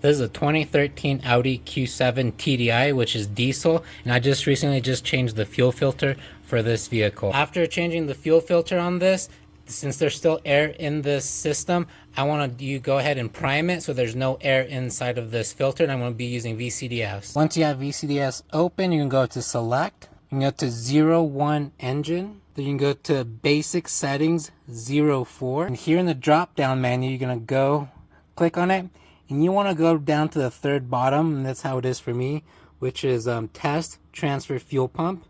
This is a 2013 Audi Q7 TDI, which is diesel, and I just recently changed the fuel filter for this vehicle. After changing the fuel filter on this, since there's still air in this system, I want to go ahead and prime it so there's no air inside of this filter, and I'm going to be using VCDS. Once you have VCDS open, you can go to select, you can go to 01 engine, then you can go to basic settings 04, and here in the drop down menu you're going to go click on it, and you want to go down to the third bottom, and that's how it is for me, which is test transfer fuel pump.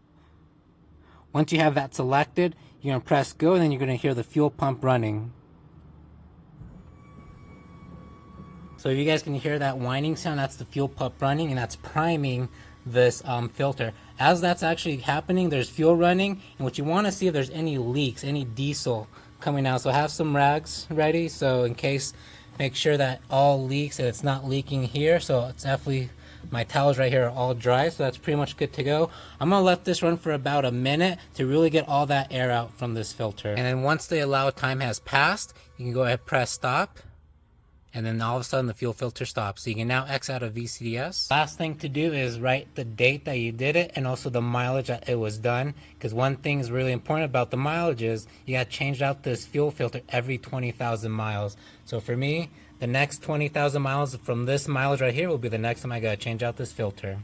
Once you have that selected, you're going to press go, and then you're going to hear the fuel pump running. So if you guys can hear that whining sound, that's the fuel pump running, and that's priming this filter. As that's actually happening, there's fuel running, and what you want to see if there's any leaks, any diesel coming out. So have some rags ready, so in case, make sure that all leaks and it's not leaking here. So it's definitely, my towels right here are all dry, so that's pretty much good to go. I'm gonna let this run for about a minute to really get all that air out from this filter. And then once the allowed time has passed, you can go ahead and press stop, and then all of a sudden the fuel filter stops. So you can now X out of VCDS. Last thing to do is write the date that you did it and also the mileage that it was done, because one thing is really important about the mileage is you got to change out this fuel filter every 20,000 miles. So for me, the next 20,000 miles from this mileage right here will be the next time I got to change out this filter.